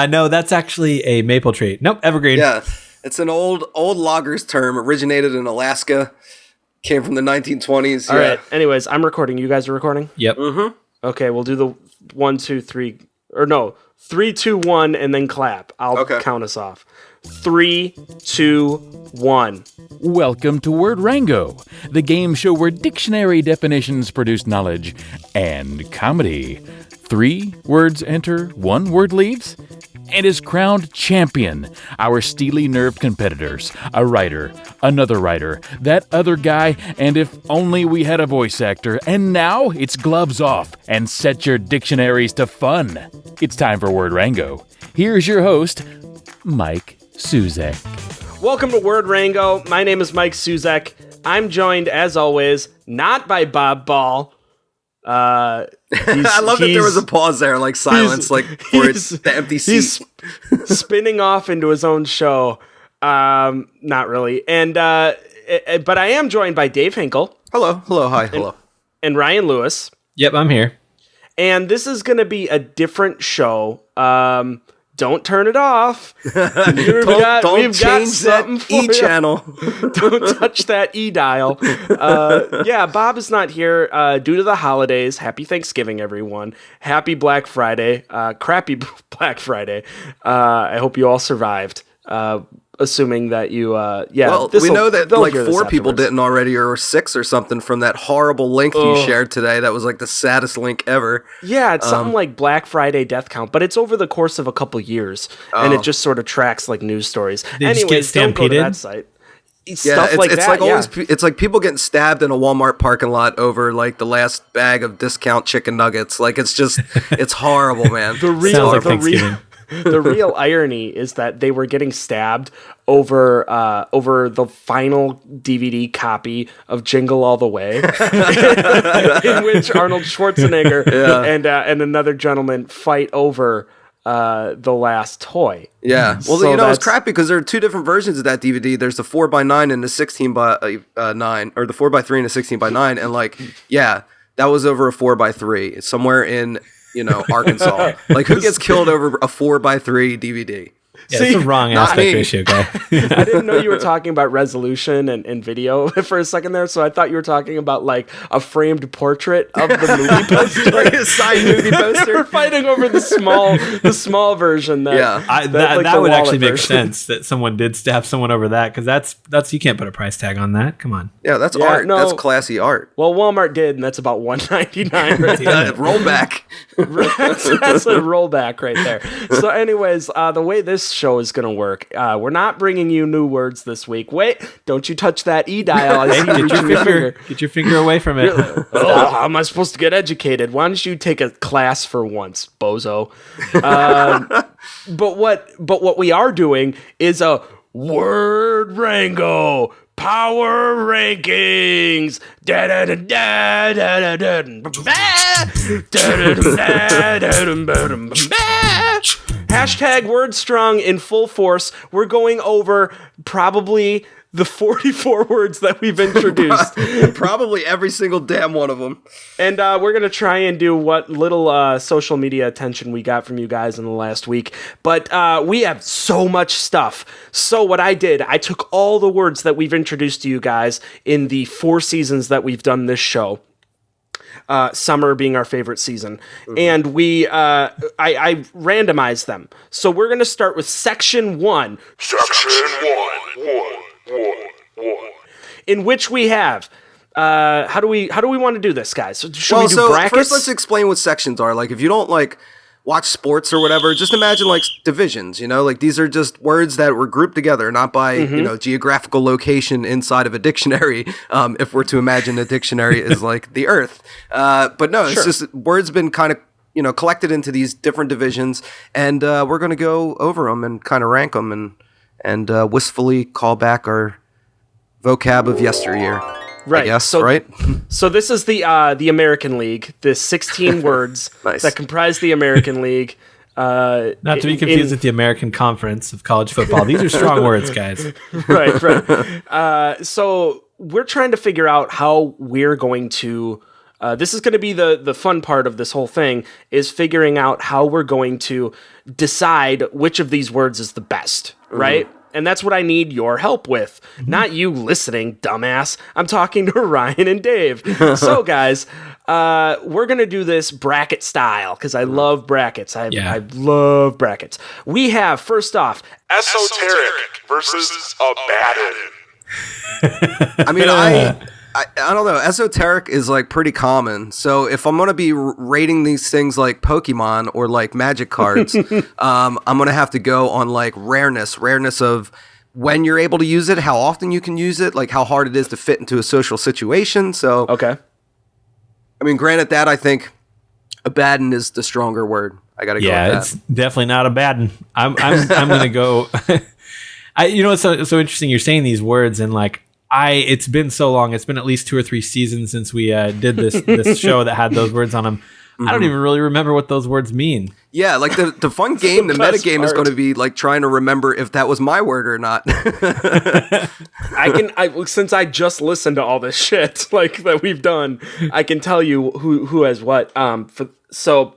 No, that's actually a maple tree. Nope, evergreen. Yeah, it's an old loggers term. Originated in Alaska. Came from the 1920s. All right. Anyways, I'm recording. You guys are recording? Yep. Mm-hmm. Okay, we'll do the 1, 2, 3, or no, 3, 2, 1, and then clap. I'll count us off. 3, 2, 1. Welcome to Word Rango, the game show where dictionary definitions produce knowledge and comedy. 3 words enter, 1 word leaves, and is crowned champion. Our steely-nerved competitors, a writer, another writer, that other guy, and if only we had a voice actor. And now it's gloves off and set your dictionaries to fun. It's time for Word Rango. Here's your host, Mike Suzak. Welcome to Word Rango. My name is Mike Suzak. I'm joined, as always, not by Bob Ball. I love that there was a pause there, like silence, like for the empty seat. He's spinning off into his own show. Not really. And but I am joined by Dave Hinkle. Hello, hi, hello. And Ryan Lewis. Yep, I'm here. And this is going to be a different show. Don't turn it off. Don't change that E channel. Don't touch that E dial. Yeah, Bob is not here due to the holidays. Happy Thanksgiving, everyone. Happy Black Friday. Crappy Black Friday. I hope you all survived. Assuming that you, Well, we know that like 4 people didn't already, or 6 or something, from that horrible link you shared today. That was like the saddest link ever. Yeah, it's something like Black Friday death count, but it's over the course of a couple years, and it just sort of tracks like news stories. Anyways, don't go to that site. It's like people getting stabbed in a Walmart parking lot over like the last bag of discount chicken nuggets. Like it's just, it's horrible, man. The real irony is that they were getting stabbed over the final DVD copy of Jingle All the Way, in which Arnold Schwarzenegger and another gentleman fight over the last toy. Yeah. Well, so it's crappy because there are 2 different versions of that DVD. There's the 4x9 and the 16x9, or the 4x3 and the 16x9, and like, yeah, that was over a 4x3 somewhere in, Arkansas. Like, who gets killed over a 4x3 DVD? Yeah, that's the wrong aspect ratio guy. I didn't know you were talking about resolution and video for a second there, so I thought you were talking about like a framed portrait of the movie poster, like a signed movie poster. They were fighting over the small version. That would actually make sense that someone did stab someone over that, because that's you can't put a price tag on that. Come on. Yeah, that's art. No, that's classy art. Well, Walmart did, and that's about $1.99 right there. Rollback. That's a rollback right there. So, anyways, the way this show is going to work, we're not bringing you new words this week. Wait, don't you touch that E dial. Get your finger away from it. How am I supposed to get educated? Why don't you take a class for once, bozo? But what we are doing is a Word Rango Power Rankings. Hashtag Word Strong in full force. We're going over probably the 44 words that we've introduced. Probably every single damn one of them. And we're going to try and do what little social media attention we got from you guys in the last week. But we have so much stuff. So what I did, I took all the words that we've introduced to you guys in the 4 seasons that we've done this show. Summer being our favorite season. Mm-hmm. And I randomized them. So we're going to start with section 1. Section 1. In which we have, how do we want to do this, guys? So should we do brackets? First let's explain what sections are. Like, if you don't like watch sports or whatever, just imagine like divisions, like these are just words that were grouped together, not by, geographical location inside of a dictionary. If we're to imagine a dictionary is like the earth. But no, it's just words been kind of, collected into these different divisions, and we're going to go over them and kind of rank them and wistfully call back our vocab of yesteryear. Right. Yes, right? So this is the American League, the 16 words that comprise the American League. Not to be confused with the American Conference of College Football. These are strong words, guys. Right. So we're trying to figure out how we're going to This is going to be the fun part of this whole thing, is figuring out how we're going to decide which of these words is the best, right? And that's what I need your help with. Not you listening, dumbass. I'm talking to Ryan and Dave. So, guys, we're going to do this bracket style because I love brackets. I love brackets. We have, first off, Esoteric versus Abaddon. I mean, I don't know. Esoteric is like pretty common. So if I'm going to be rating these things like Pokemon or like magic cards, I'm going to have to go on like rareness of when you're able to use it, how often you can use it, like how hard it is to fit into a social situation. So, okay. I mean, granted that, I think Abaddon is the stronger word. I got to go with that. Yeah, it's definitely not Abaddon. I'm going to go. It's so interesting. You're saying these words and like, it's been so long. It's been at least 2 or 3 seasons since we did this show that had those words on them. I don't even really remember what those words mean. Yeah, like the fun game, the meta game is going to be like trying to remember if that was my word or not. Since I just listened to all this shit like that we've done, I can tell you who has what. So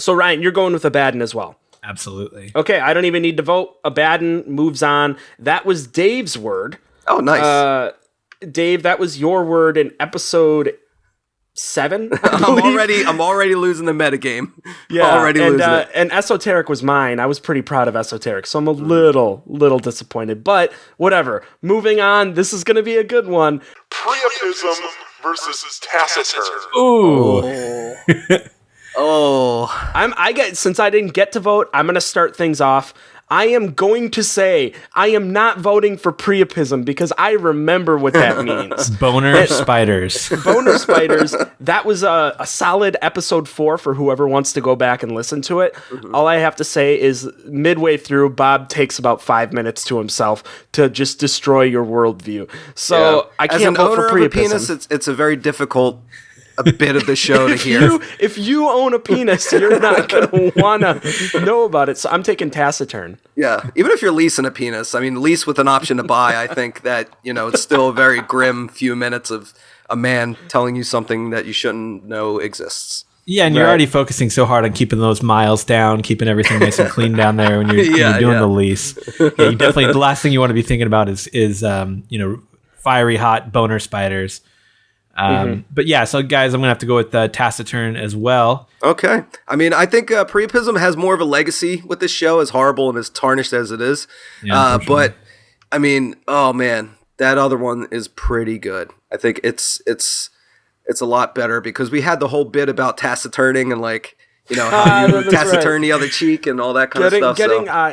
Ryan, you're going with Abaddon as well. Absolutely. Okay, I don't even need to vote. Abaddon moves on. That was Dave's word. Oh, nice. Dave, that was your word in episode 7. I'm already losing the metagame. Yeah, losing it. And esoteric was mine. I was pretty proud of esoteric, so I'm a little disappointed. But whatever. Moving on. This is going to be a good one. Priapism versus taciturn. Ooh. Since I didn't get to vote, I'm going to start things off. I am going to say I am not voting for priapism because I remember what that means. Boner spiders. Boner spiders. That was a solid episode 4 for whoever wants to go back and listen to it. All I have to say is midway through, Bob takes about 5 minutes to himself to just destroy your worldview. So I can't vote for priapism. As an owner of a penis, it's a very difficult a bit of the show to hear. If you own a penis, you're not going to want to know about it. So I'm taking taciturn. Yeah. Even if you're leasing a penis, I mean, lease with an option to buy, I think that, it's still a very grim few minutes of a man telling you something that you shouldn't know exists. Yeah, and you're already focusing so hard on keeping those miles down, keeping everything nice and clean down there when you're doing the lease. Yeah, you definitely, the last thing you want to be thinking about is fiery hot boner spiders. But yeah, so guys, I'm gonna have to go with taciturn as well. Okay, I mean, I think priapism has more of a legacy with this show, as horrible and as tarnished as it is. Yeah, but I mean, oh man, that other one is pretty good. I think it's a lot better because we had the whole bit about taciturning and like. How you taciturn the other cheek and all that kind of stuff.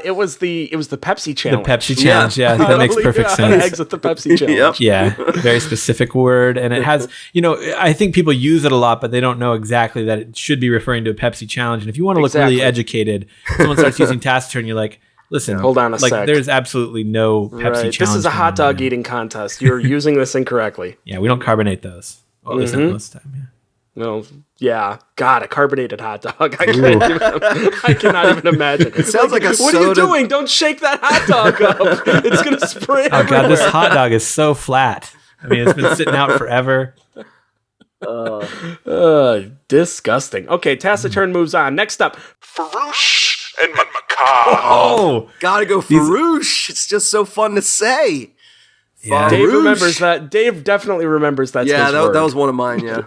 It was the Pepsi challenge. The Pepsi challenge, yeah. That makes perfect sense. Exit the Pepsi challenge. Yep. Yeah, very specific word. And it has, I think people use it a lot, but they don't know exactly that it should be referring to a Pepsi challenge. And if you want to look really educated, someone starts using taciturn, you're like, listen, hold on a sec. There's absolutely no Pepsi challenge. This is a hot dog eating contest. You're using this incorrectly. Yeah, we don't carbonate those. Well, at least not most of the time, yeah. No, yeah. God, a carbonated hot dog. I cannot even imagine. It sounds like a soda. What are you doing? Don't shake that hot dog up. It's going to spray everywhere. Oh, God, this hot dog is so flat. I mean, it's been sitting out forever. Disgusting. Okay, taciturn moves on. Next up. Farouche and Macabre. Oh, gotta go Farouche. It's just so fun to say. Yeah. Dave remembers that. Dave definitely remembers that. Yeah, that was one of mine. Yeah.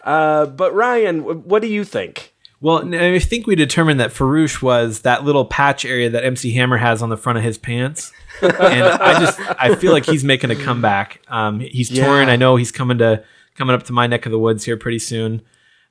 But Ryan, what do you think? Well, I think we determined that Farouche was that little patch area that MC Hammer has on the front of his pants, and I feel like he's making a comeback. He's touring. I know he's coming up to my neck of the woods here pretty soon,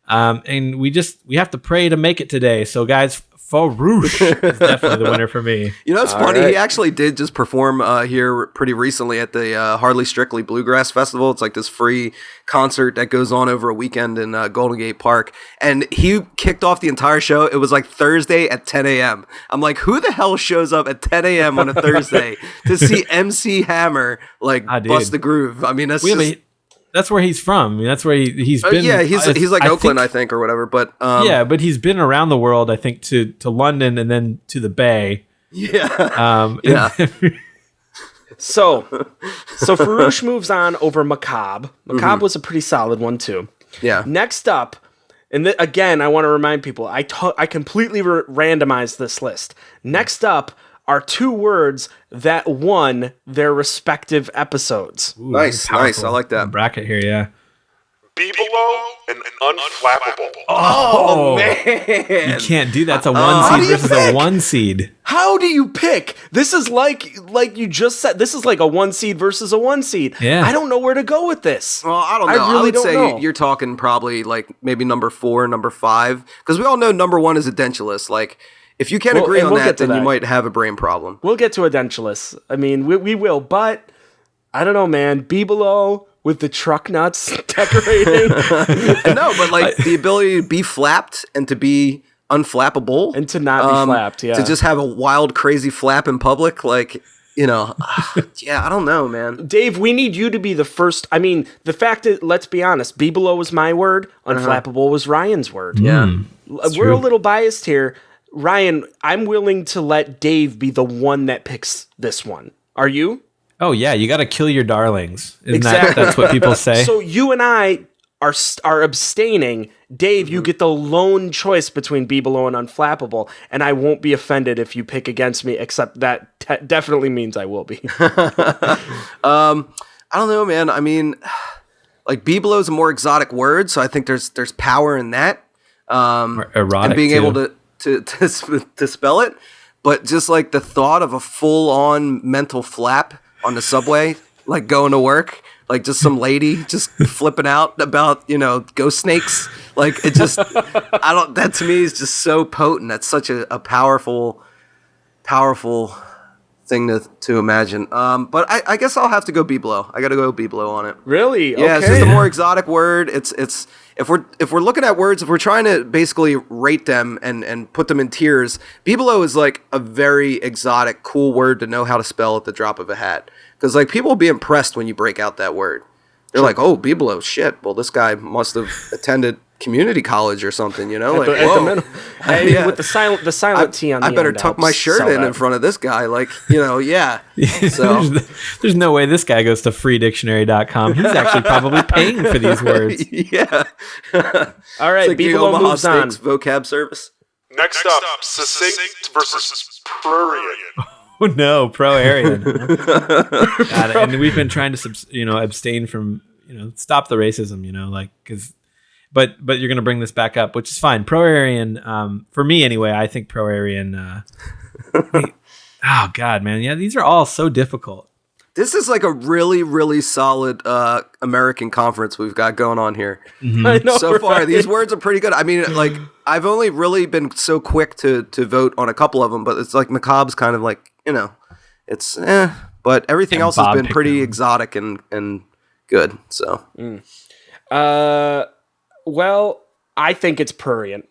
and we have to pray to make it today. So guys. Farouche is definitely the winner for me. It's funny. Right. He actually did just perform here pretty recently at the Hardly Strictly Bluegrass Festival. It's like this free concert that goes on over a weekend in Golden Gate Park. And he kicked off the entire show. It was like Thursday at 10 a.m. I'm like, who the hell shows up at 10 a.m. on a Thursday to see MC Hammer bust the groove? I mean, that's where he's from. I mean, that's where he's been. Yeah, he's like Oakland, I think, or whatever. But but he's been around the world. I think to London and then to the Bay. Yeah. So Farouche moves on over Macabre. Macabre was a pretty solid one too. Yeah. Next up, and again, I want to remind people, I completely randomized this list. Next up are 2 words that won their respective episodes. Ooh, Nice. I like that. bracket here. Yeah. Be below and unflappable. Oh, man. You can't do that. It's a how 1 do seed you versus pick? a 1 seed. How do you pick? This is like you just said. This is like a 1 seed versus a 1 seed. Yeah. I don't know where to go with this. Well, I don't know. I really would don't say know. you're talking probably like maybe number 4, number 5, because we all know number 1 is edentulous. Like, if you can't agree and on we'll that, get to then you that. might have a brain problem. We'll get to edentulous. I mean, we will, but I don't know, man. Be below with the truck nuts decorating No, but like the ability to be flapped and to be unflappable and to not be flapped. Yeah, to just have a wild, crazy flap in public, like, yeah, I don't know, man. Dave, we need you to be the first. I mean, the fact is, let's be honest. Be below was my word. Unflappable was Ryan's word. Yeah, We're true. a little biased here. Ryan, I'm willing to let Dave be the one that picks this one. Are you? Oh yeah, you got to kill your darlings. Isn't Exactly. that's what people say? So you and I are abstaining. Dave, you get the lone choice between Be Below and Unflappable, and I won't be offended if you pick against me, except that definitely means I will be. I don't know, man. I mean, like Bibelo is a more exotic word, so I think there's power in that. Or erotic And being too. able to spell it, but just like the thought of a full-on mental flap on the subway, like going to work, like just some lady just flipping out about, ghost snakes. Like it just, that to me is just so potent. That's such a powerful thing to imagine. But I guess I'll have to go Bibelo. I got to go Bibelo on it. Really? Yeah, it's Okay. just a more exotic word. It's if we're looking at words, if we're trying to basically rate them and put them in tiers, Bibelo is like a very exotic, cool word to know how to spell at the drop of a hat. Because like people will be impressed when you break out that word. They're like, oh, Bibelo, shit. Well, this guy must have attended community college or something, like, At the whoa. minimum. Hey, Yeah. with the silent T on the I better end tuck helps my shirt sell in that. front of this guy, like, yeah. So there's no way this guy goes to freedictionary.com. He's actually probably paying for these words. yeah. All right, It's like the Bibelo Omaha moves on. Steaks vocab service. Next up, succinct versus prurient. Oh no, pro-Aryan. God, and we've been trying to abstain from stop the racism, but you're going to bring this back up, which is fine. Pro-Aryan, for me anyway, I think pro-Aryan. Oh God, man, yeah, these are all so difficult. This is like a really, really solid American conference we've got going on here. I know, So far, right? these words are pretty good. I mean, like, I've only really been so quick to vote on a couple of them, but it's like McCobb's kind of like, it's but everything And else Bob has been picked pretty them. exotic and good. So Well, I think it's prurient.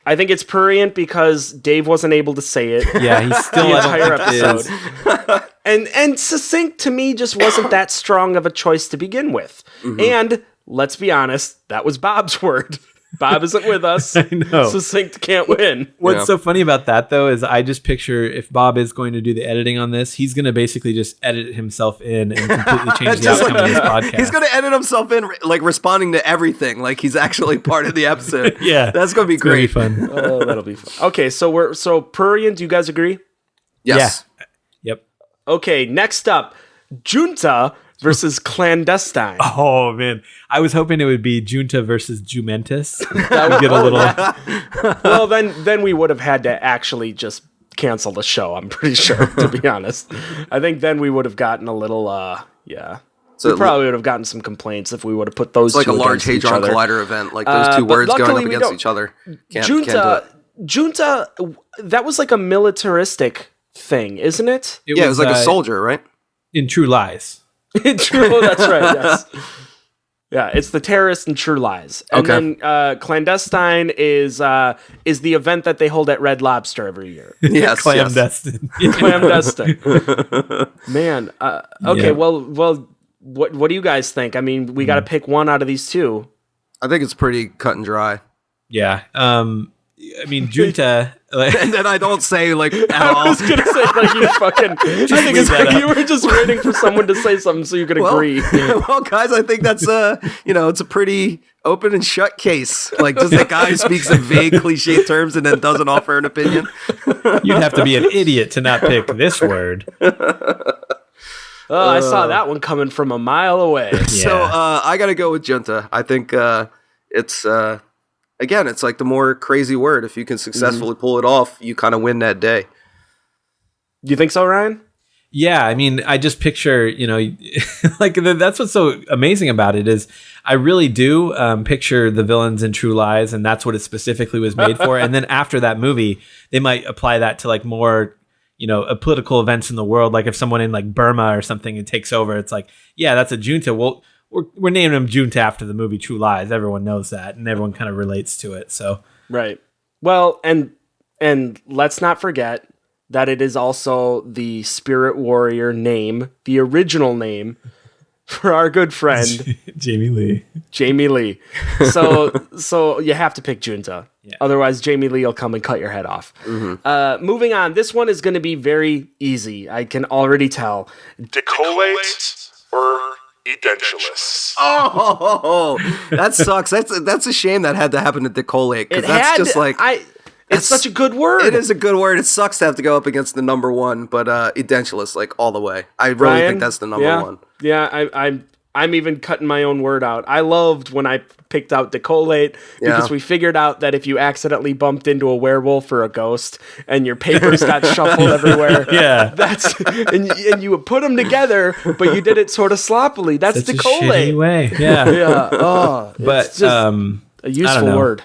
I think it's prurient because Dave wasn't able to say it. Yeah, he's still The I don't entire think it is. And succinct to me just wasn't that strong of a choice to begin with. And let's be honest, that was Bob's word. Bob isn't with us. I know. Succinct can't win. What's Yeah. so funny about that, though, is I just picture if Bob is going to do the editing on this, he's going to basically just edit himself in and completely change the Just outcome of this podcast. he's going to edit himself in, like responding to everything, like he's actually part of the episode. Yeah. That's going to be It's gonna be great. fun. Oh, that'll be fun. Okay, so prurient, do you guys agree? Yes. Yep. Okay, next up, junta versus clandestine. Oh, man. I was hoping it would be Junta versus Jumentus. That would get a little... Well, then we would have had to actually just cancel the show, I'm pretty sure, to be honest. I think then we would have gotten a little, yeah. So We probably would have gotten some complaints if we would have put those it's like two a large against each Hadron other. Collider event, like those two but words going luckily up we against don't- each other. Can't do it. Junta, that was like a militaristic thing, isn't it? Yeah, it was like a soldier, right? In True Lies. True, that's right, yes. Yeah, it's the terrorists and True Lies. And Okay. then clandestine is the event that they hold at Red Lobster every year. Yes. Clandestine. Clandestine. Man, okay, Yeah. well, what do you guys think? I mean, we got to pick one out of these two. I think it's pretty cut and dry. Yeah. I mean, junta. And then I don't say like at all. I was gonna say like you fucking. I think it's like you were just waiting for someone to say something so you could agree. Well, guys, I think that's it's a pretty open and shut case. Like, just a guy who speaks in vague cliche terms and then doesn't offer an opinion. You'd have to be an idiot to not pick this word. Oh, I saw that one coming from a mile away. Yeah. So I got to go with junta. I think it's again, it's like the more crazy word. If you can successfully pull it off, you kind of win that day. Do you think so, Ryan? Yeah, I mean, I just picture, like that's what's so amazing about it is I really do picture the villains in True Lies, and that's what it specifically was made for. And then after that movie, they might apply that to like more, political events in the world. Like if someone in like Burma or something it takes over, it's like, yeah, that's a junta. Well, we're naming him junta after the movie True Lies. Everyone knows that, and everyone kind of relates to it. So right. Well, and let's not forget that it is also the spirit warrior name, the original name for our good friend Jamie Lee. So you have to pick junta. Yeah. Otherwise, Jamie Lee will come and cut your head off. Mm-hmm. Moving on, this one is going to be very easy. I can already tell. Decollate or edentulous? Oh, that sucks. That's a shame that had to happen to decollate, because that's just like it's such a good word. It is a good word. It sucks to have to go up against the number one, but edentulous, like all the way. I really think that's the number one. Yeah, I'm even cutting my own word out. I loved when I picked out decollate because we figured out that if you accidentally bumped into a werewolf or a ghost and your papers got shuffled everywhere, and you would put them together, but you did it sort of sloppily. That's Such decollate. A shitty way. Yeah. Yeah. Oh, but it's just a useful word.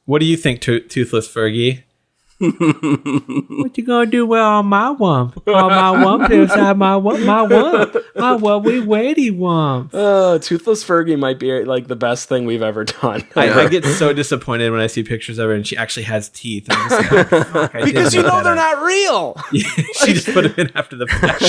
What do you think, Toothless Fergie? What you gonna do with all my wump? All my wump inside my wump, we weighty wump. Toothless Fergie might be like the best thing we've ever done. I get so disappointed when I see pictures of her and she actually has teeth. I'm just like, fuck, because they're not real. She just put them in after the fact.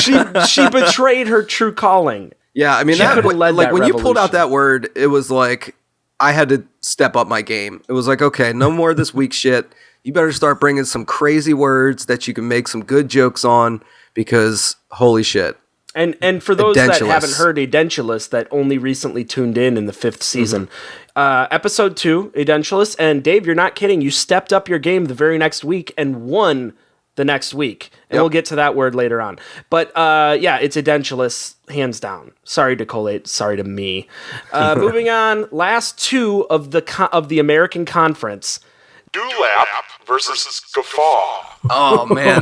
She betrayed her true calling. Yeah, I mean, when you pulled out that word, it was like I had to step up my game. It was like, okay, no more of this weak shit. You better start bringing some crazy words that you can make some good jokes on, because holy shit. And for those that haven't heard Edentulous, that only recently tuned in the 5th season, episode 2, Edentulous, and Dave, you're not kidding. You stepped up your game the very next week and won the next week. And we'll get to that word later on. But it's Edentulous, hands down. Sorry to collate. Sorry to me. Moving on, last two of the American Conference. Dewlap versus Guffaw. Oh, man.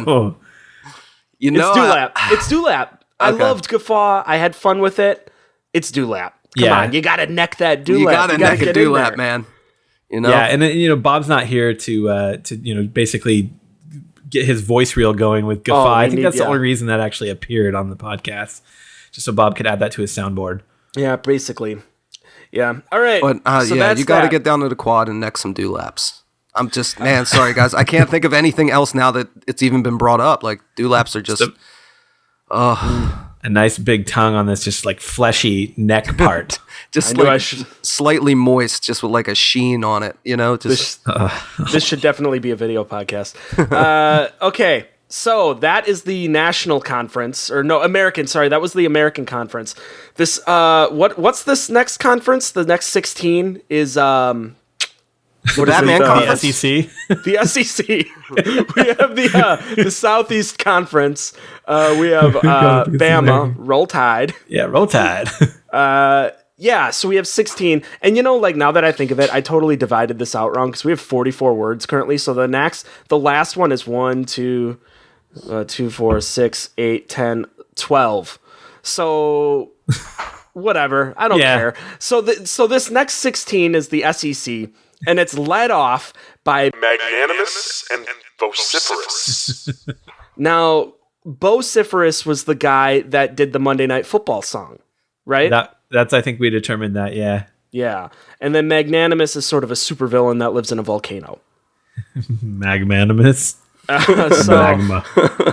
It's Dewlap. It's Dewlap. I loved Guffaw. I had fun with it. It's Dewlap. Come on, you got to neck that Dewlap. You got to neck a Dewlap, man. Yeah, and Bob's not here to basically get his voice reel going with Guffaw. I think that's the only reason that actually appeared on the podcast, just so Bob could add that to his soundboard. Yeah, basically. Yeah. All right. But you got to get down to the quad and neck some Dewlaps. I'm just, man, sorry guys. I can't think of anything else now that it's even been brought up. Like, Dewlaps are just a nice big tongue on this just like fleshy neck part. Just like slightly moist, just with like a sheen on it, This should definitely be a video podcast. Okay, so that is the national conference, American. Sorry, that was the American conference. This what's this next conference? The next 16 is What Batman conference? The SEC. The SEC. We have the Southeast Conference. We have Bama, Roll Tide. Yeah, Roll Tide. So we have 16. And now that I think of it, I totally divided this out wrong because we have 44 words currently. So the last one is 1, 2, 4, 6, 8, 10, 12. So whatever. I don't care. So this next 16 is the SEC. And it's led off by Magnanimous and Vociferous. Now, Vociferous was the guy that did the Monday Night Football song, right? That's I think we determined that, yeah. Yeah. And then Magnanimous is sort of a supervillain that lives in a volcano. Magnanimous? Magma.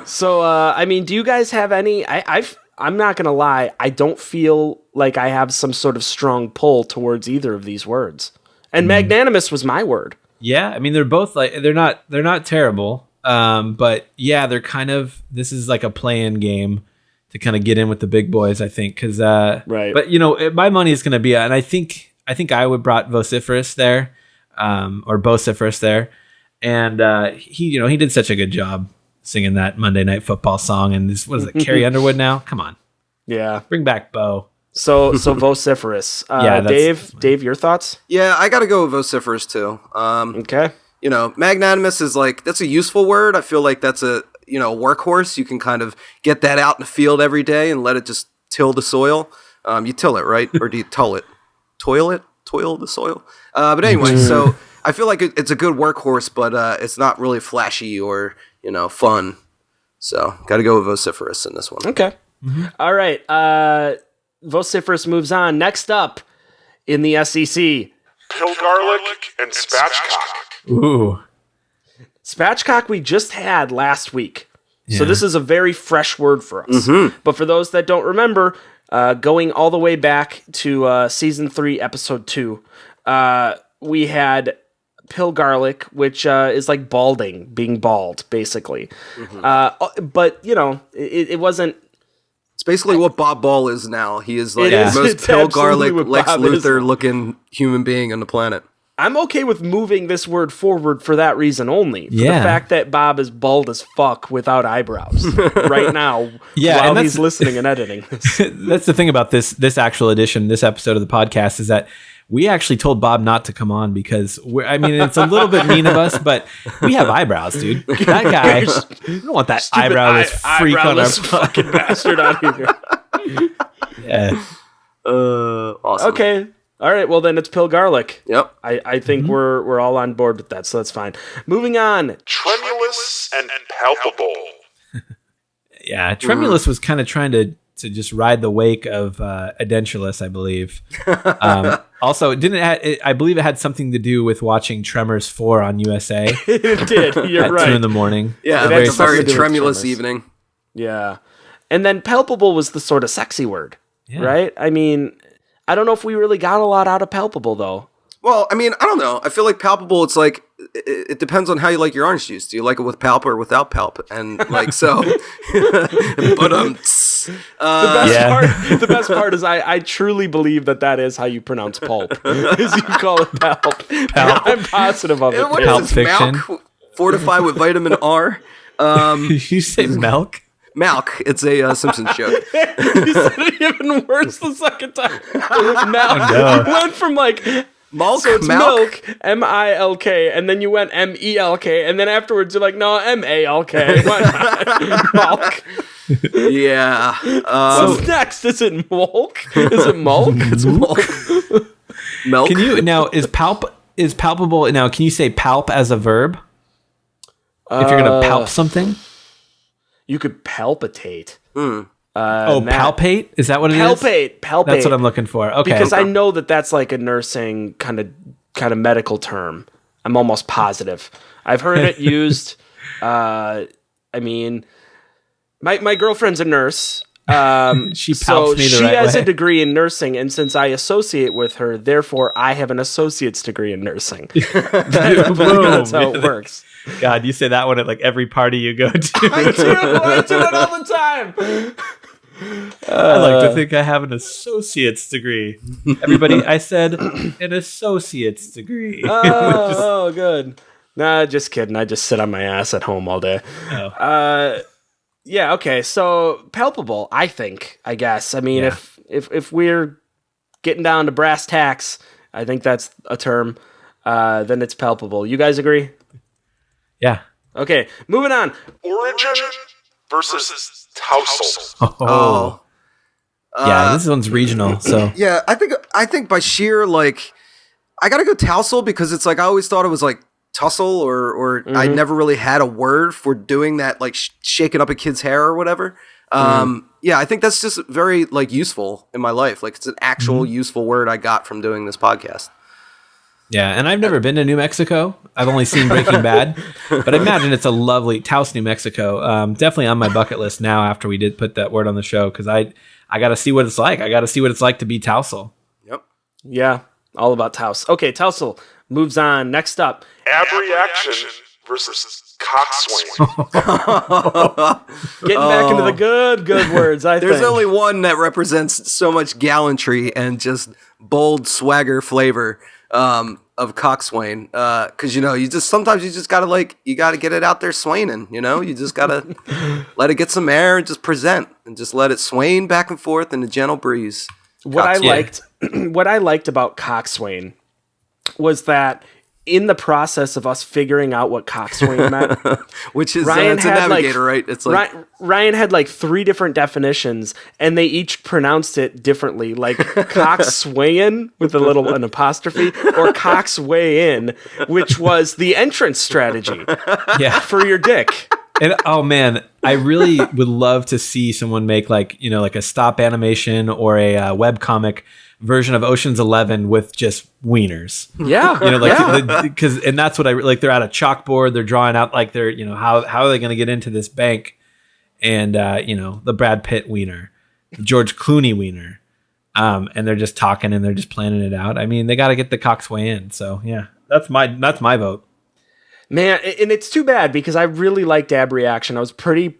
So, I mean, do you guys have any... I'm not going to lie. I don't feel like I have some sort of strong pull towards either of these words. And magnanimous was my word. Yeah, I mean they're both like they're not terrible. But yeah, they're kind of this is like a play-in game to kind of get in with the big boys, I think, because right. But my money is going to be, and I think I would brought Vociferous there, or Vociferous there, and he did such a good job singing that Monday Night Football song, and this what is it, Carrie Underwood now? Come on, yeah, bring back Bo. So Vociferous. Yeah, Dave, your thoughts? Yeah, I got to go with vociferous too. Okay. Magnanimous is like, that's a useful word. I feel like that's a, workhorse. You can kind of get that out in the field every day and let it just till the soil. You till it, right? Or do you tull it? Toil it? Toil the soil? But anyway, so I feel like it's a good workhorse, but it's not really flashy or, fun. So got to go with vociferous in this one. Okay. Mm-hmm. All right. Vociferous moves on. Next up in the SEC. Pill garlic and spatchcock. Ooh. Spatchcock we just had last week. Yeah. So this is a very fresh word for us. Mm-hmm. But for those that don't remember, going all the way back to season 3, episode 2, we had pill garlic, which is like balding, being bald, basically. Mm-hmm. But, it wasn't... It's basically what Bob Ball is now. He is like the most pill garlic, Lex Luthor looking human being on the planet. I'm okay with moving this word forward for that reason only. For the fact that Bob is bald as fuck without eyebrows right now while he's listening and editing this. That's the thing about this actual edition, this episode of the podcast, is that we actually told Bob not to come on because it's a little bit mean of us, but we have eyebrows, dude. That guy, we don't want that eyebrowless freak on our fucking bastard on here. Yeah. Awesome. Okay. All right. Well, then it's pill garlic. Yep. I think we're all on board with that, so that's fine. Moving on. Tremulous and palpable. Yeah, Tremulous was kind of trying to just ride the wake of Edentulous, I believe. Also, I believe it had something to do with watching Tremors 4 on USA. It did. You're at right. 2 in the morning. Yeah, it that's a something very to do with tremulous Tremors. evening. Yeah. And then palpable was the sort of sexy word, right? I mean, I don't know if we really got a lot out of palpable, though. Well, I don't know. I feel like palpable, it's like, it depends on how you like your orange juice. Do you like it with palp or without palp? And like, so, but the best part is I truly believe that is how you pronounce pulp, is you call it palp. I'm positive of it. What Palp is this, fiction. milk fortified with vitamin R? You say milk? Malk. It's a Simpsons joke. You said it even worse the second time. Malk. You went from like... Malk, so it's milk, M-I-L-K, and then you went M-E-L-K, and then afterwards you're like, no, M-A-L-K. Malk. Yeah. What's next? Is it Mulk? Is it Mulk? It's milk. Milk. Can you now is palpable now? Can you say palp as a verb if you're gonna palp something? You could palpitate. Palpate? Is that what it is? Palpate. That's what I'm looking for. Okay. Because I know that's like a nursing kind of medical term. I'm almost positive. I've heard it used. My girlfriend's a nurse. She palps me the she right has way. a degree in nursing, and since I associate with her, therefore I have an associate's degree in nursing. That's how it works. God, you say that one at like every party you go to. I do it all the time. I like to think I have an associate's degree. Everybody, I said an associate's degree. Oh, good. Nah, just kidding. I just sit on my ass at home all day. Oh. Yeah, okay. So palpable, I guess. If we're getting down to brass tacks, I think that's a term. Then it's palpable. You guys agree? Yeah. Okay, moving on. Origin versus Tausel. Oh. Yeah, this one's regional. So Yeah, I think by sheer, like, I gotta go Tausel because it's like, I always thought it was like tussle or I never really had a word for doing that, like shaking up a kid's hair or whatever. Yeah, I think that's just very like useful in my life. Like, it's an actual useful word I got from doing this podcast. yeah, and I've never been to New Mexico. I've only seen Breaking Bad, but I imagine it's a lovely Taos, New Mexico. Definitely on my bucket list now after we did put that word on the show because I got to see what it's like. I got to see what it's like to be Tausel. Yep. Yeah, all about Taos. Okay, Tausel. Moves on. Next up. Abreaction versus coxswain. Getting back into the good words, I think. There's only one that represents so much gallantry and just bold swagger flavor of coxswain. Because, sometimes you just got to you got to get it out there swaining, You just got to let it get some air and just present and just let it swain back and forth in a gentle breeze. What I liked about coxswain was that in the process of us figuring out what coxswain meant, which is it's a navigator, right? It's like Ryan had 3 different definitions, and they each pronounced it differently, like coxswain with an apostrophe, or coxswain, which was the entrance strategy for your dick. And oh man, I really would love to see someone make a stop animation or a webcomic version of Ocean's 11 with just wieners. Yeah. Because and that's what I like. They're at a chalkboard. They're drawing out they're how are they going to get into this bank? And the Brad Pitt wiener, George Clooney wiener, and they're just talking and they're just planning it out. I mean, they got to get the coxswain in. So yeah, that's my vote. Man, and it's too bad because I really liked Abreaction. I was pretty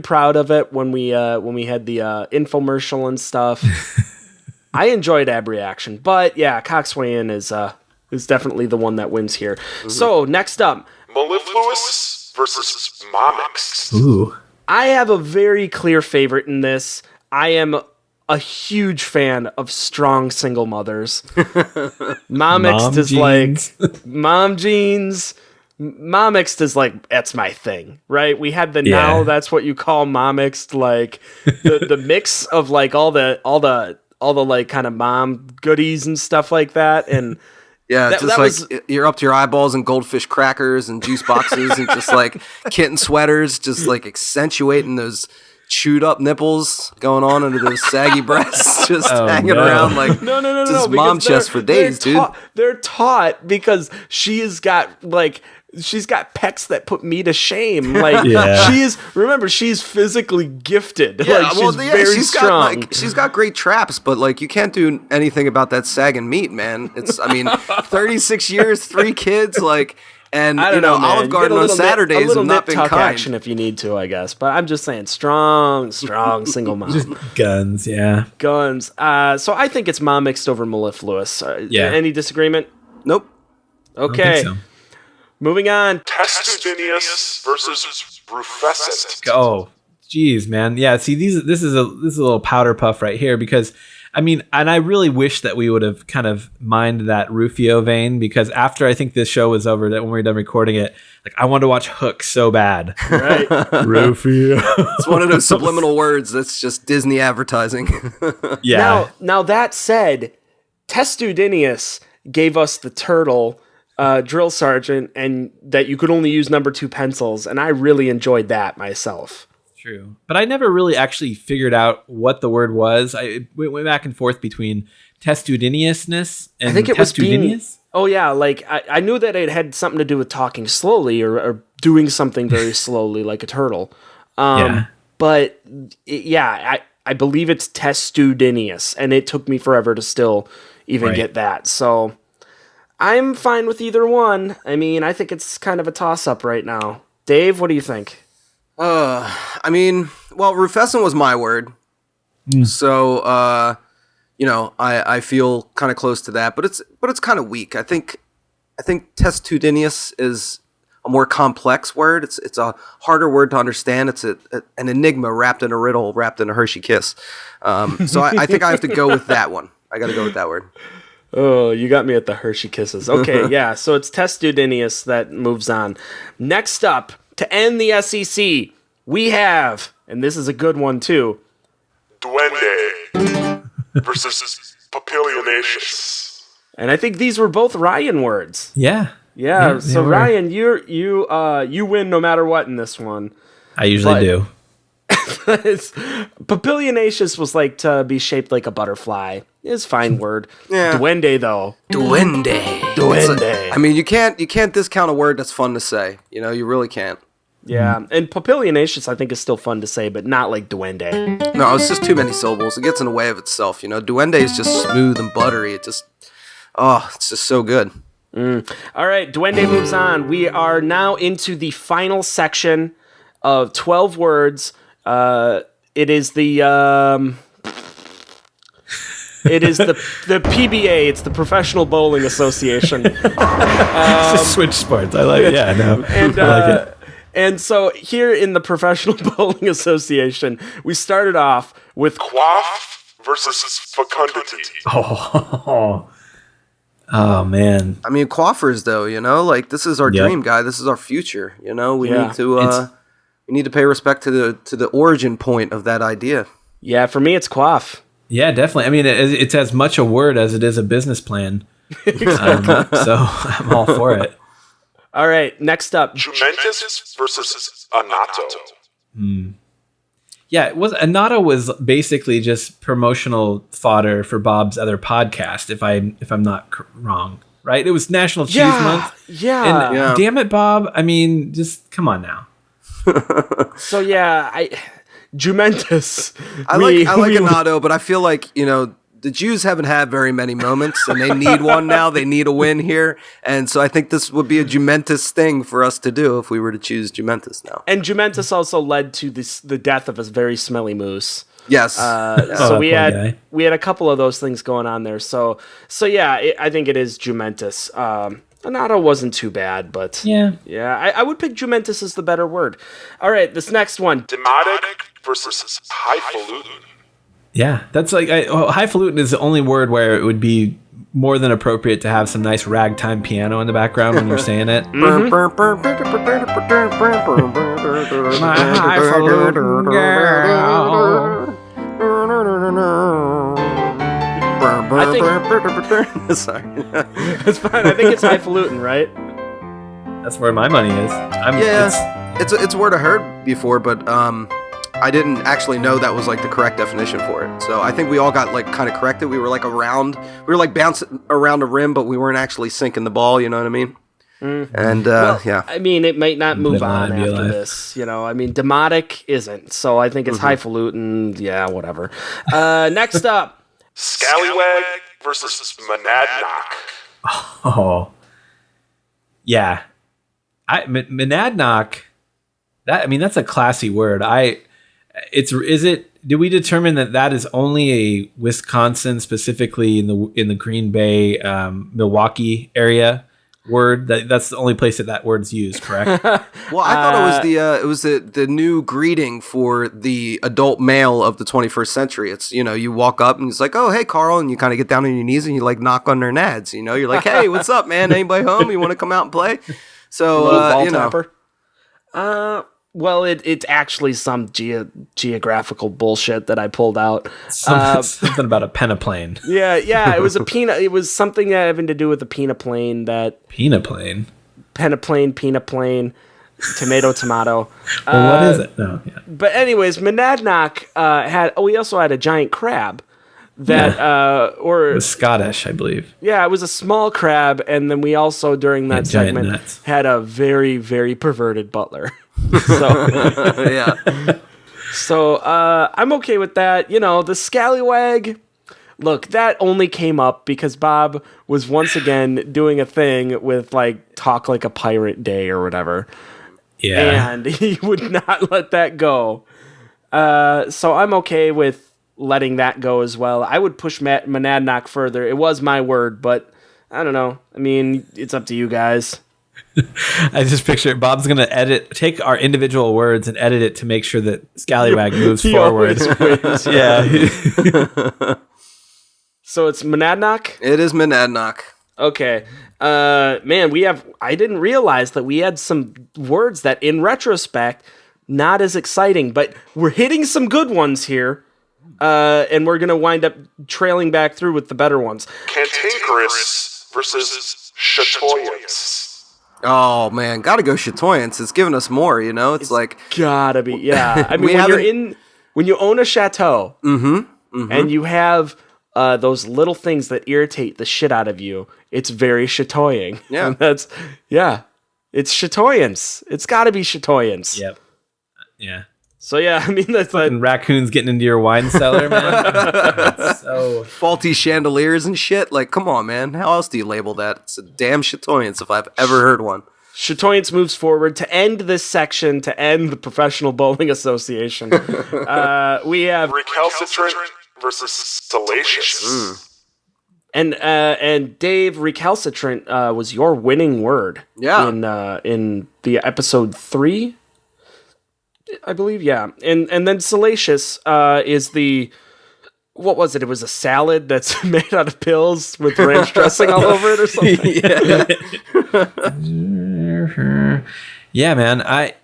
proud of it when we had the infomercial and stuff. I enjoyed Abreaction, but yeah, coxswain is definitely the one that wins here. Mm-hmm. So next up, mellifluous versus momix. Ooh, I have a very clear favorite in this. I am a huge fan of strong single mothers. Momix is like mom jeans. Momixed is that's my thing, right? We had now that's what you call momixed, the mix of all the kind of mom goodies and stuff like that. And yeah, you're up to your eyeballs in goldfish crackers and juice boxes and just kitten sweaters, just accentuating those chewed up nipples going on under those saggy breasts, just hanging around no, just mom chest for days, dude. They're taught because she's got pecs that put me to shame. She's physically gifted. She's strong. She's got great traps, but you can't do anything about that sagging meat, man. 36 years, 3 kids, and Olive Garden on Saturdays have not been kind. Action if you need to, I guess. But I'm just saying, strong single mom. Just guns, yeah. Guns. So I think it's momixed over mellifluous. Any disagreement? Nope. Okay. I don't think so. Moving on. Testudinius versus rufescent. Oh, geez, man. Yeah, see, this is a little powder puff right here because, and I really wish that we would have kind of mined that Rufio vein because after I think this show was over, that when we were done recording it, I wanted to watch Hook so bad. Right. Rufio. It's one of those subliminal words that's just Disney advertising. Yeah. Now that said, Testudinius gave us the turtle drill sergeant, and that you could only use number 2 pencils, and I really enjoyed that myself. True, but I never really actually figured out what the word was. I went back and forth between testudiniousness and I think it was testudinious. I knew that it had something to do with talking slowly or doing something very slowly, like a turtle. But I believe it's testudinious, and it took me forever to still even get that. So I'm fine with either one. I think it's kind of a toss-up right now. Dave, what do you think? Rufescent was my word. So, I feel kind of close to that, but it's kind of weak. I think testudinious is a more complex word. It's a harder word to understand. It's an enigma wrapped in a riddle, wrapped in a Hershey kiss. So I think I have to go with that one. I got to go with that word. Oh, you got me at the Hershey kisses. Okay, yeah, so it's testudinious that moves on. Next up, to end the SEC, we have, and this is a good one too, duende versus papilionaceous. And I think these were both Ryan words. Yeah. So Ryan, you win no matter what in this one. I usually do. Papilionaceous was to be shaped like a butterfly. It's a fine word. Yeah. Duende though. Duende. You can't discount a word that's fun to say. You really can't. Yeah, and papilionaceous I think is still fun to say, but not like duende. No, it's just too many syllables. It gets in the way of itself. Duende is just smooth and buttery. It's just so good. All right, Duende moves on. We are now into the final section of 12 words. It is the PBA. It's the Professional Bowling Association. Just switch sports. I like it. Yeah, no. And I like it. And so here in the Professional Bowling Association, we started off with Quaff versus fecundity. Oh man. I mean, coiffers, though, you know, like this is our dream, guy. This is our future. You know, we need to pay respect to the origin point of that idea. Yeah, for me, it's quaff. Yeah, definitely. I mean, it's as much a word as it is a business plan. So I'm all for it. All right, next up. Jumentus versus Anato. Yeah, Anato was basically just promotional fodder for Bob's other podcast, if I'm not wrong, right? It was National Cheese Month. Yeah. And damn it, Bob. I mean, just come on now. So Jumentus. I like Anato, but I feel like, you know, the Jews haven't had very many moments, and they need one now. They need a win here. And so I think this would be a Jumentus thing for us to do if we were to choose Jumentus now. And Jumentus also led to the death of a very smelly moose. Yes. So we had a couple of those things going on there. So yeah, I think it is Jumentus. Anato wasn't too bad, but I would pick Jumentus as the better word. All right, this next one. Demotic versus highfalutin. Yeah, that's like highfalutin is the only word where it would be more than appropriate to have some nice ragtime piano in the background when you're saying it. Mm-hmm. My highfalutin girl. I think Sorry. it's fine. I think it's highfalutin, right? That's where my money is. It's a word I heard before, but I didn't actually know that was like the correct definition for it. So I think we all got like kind of corrected. We were like bouncing around a rim, but we weren't actually sinking the ball. You know what I mean? Mm-hmm. And I mean, it might not move on after this. You know, I mean, demotic isn't. So I think it's highfalutin. Yeah, whatever. Next up, Scallywag versus Monadnock. Oh, yeah. Monadnock. That's a classy word. Did we determine that is only a Wisconsin, specifically in the Green Bay, Milwaukee area word? That's the only place that word's used, correct? Well, I thought it was the new greeting for the adult male of the 21st century. It's, you know, you walk up and it's like, oh, hey, Carl, and you kind of get down on your knees and you like knock on their nads. You know, you're like, hey, what's up, man? Anybody home? You want to come out and play? So you know. Well, it's actually some geographical bullshit that I pulled out. Something about a peneplane. Yeah, it was It was something having to do with the peneplane. Peneplane? Peneplane, tomato. Well, what is it? No, yeah. But anyways, Monadnock we also had a giant crab. It was Scottish, I believe. Yeah, it was a small crab, and then we also during that segment had a very, very perverted butler. So I'm okay with that. You know, the scallywag. Look, that only came up because Bob was once again doing a thing with like Talk Like a Pirate Day or whatever. Yeah, and he would not let that go. So I'm okay with letting that go as well. I would push Monadnock further. It was my word, but I don't know. I mean, it's up to you guys. I just picture Bob's going to take our individual words and edit it to make sure that Scallywag moves forward. Yeah. So it's Monadnock? It is Monadnock. Okay. Man, I didn't realize that we had some words that in retrospect, not as exciting, but we're hitting some good ones here. And we're going to wind up trailing back through with the better ones. Cantankerous versus chatoyance. Oh, man. Gotta go chatoyance. It's giving us more, you know? It's like... Gotta be, yeah. I mean, when you own a chateau, and you have those little things that irritate the shit out of you, it's very chatoying. Yeah. And it's chatoyance. It's gotta be chatoyance. Yep. Yeah. So yeah, I mean that's like And raccoons getting into your wine cellar, man. That's so Faulty chandeliers and shit. Like, come on, man. How else do you label that? It's a damn chatoyance if I've ever heard one. Chatoyance moves forward to end this section, to end the Professional Bowling Association. We have Recalcitrant versus salacious. and Dave, recalcitrant was your winning word. Yeah. In the episode 3, I believe. Yeah, and then salacious is the. What was it? It was a salad that's made out of pills with ranch dressing all over it or something. Yeah, man. I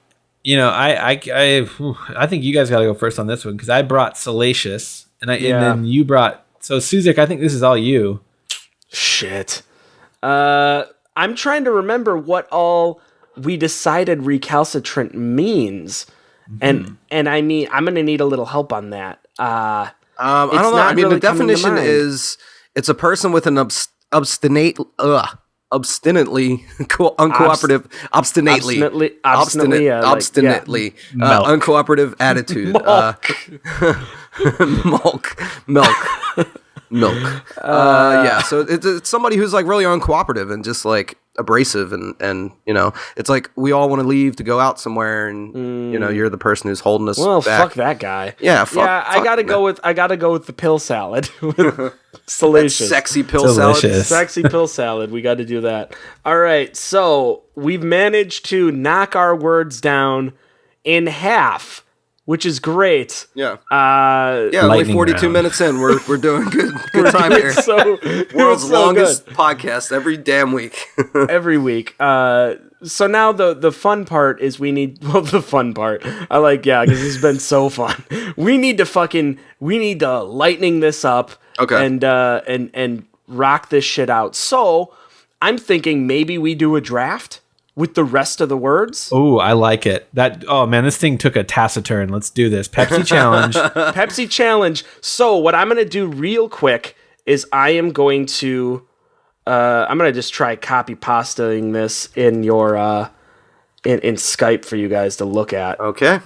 think you guys got to go first on this one because I brought salacious, and then you brought. So Suzik, I think this is all you. Shit. I'm trying to remember what all we decided recalcitrant means, and I mean I'm gonna need a little help on that. I don't know. I mean, really the definition is it's a person with an obstinately uncooperative, obstinately uncooperative attitude. Milk. Yeah. So it's somebody who's like really uncooperative and just like abrasive and you know, it's like we all want to leave to go out somewhere and you know, you're the person who's holding us back. Fuck that guy. Yeah. I gotta go with the pill salad. Salacious. Sexy pill Delicious. salad. Sexy pill salad. We got to do that. All right. So we've managed to knock our words down in half, which is great. Yeah. Yeah. Only Lightning 42 round. minutes in. We're doing good time here. World's longest podcast every damn week. Every week. So now the fun part is the fun part. I like, because it's been so fun. We need to lightening this up. Okay. And rock this shit out. So I'm thinking maybe we do a draft with the rest of the words. Oh, I like it. Oh man, this thing took a taciturn. Let's do this. Pepsi challenge. Pepsi challenge. So what I'm going to do real quick is I am going to just try copy pastaing this in your in Skype for you guys to look at. Okay.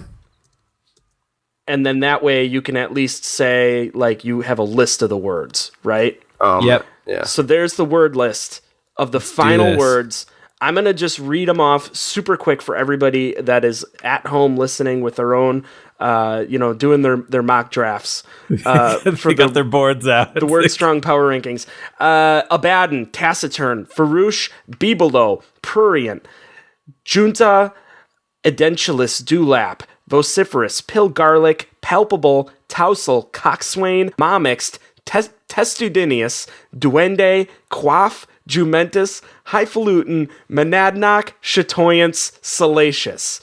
And then that way you can at least say like you have a list of the words, right? Yep. Yeah. So there's the word list of the final words. I'm going to just read them off super quick for everybody that is at home listening with their own, doing their mock drafts. They got their boards out. The word strong power rankings. Abaddon, taciturn, farouche, bibelo, prurient, junta, edentulous, dewlap, vociferous, pill garlic, palpable, tousle, coxswain, mommixed, testudinous, duende, quaff, jumentus, highfalutin, monadnock, chatoyance, salacious.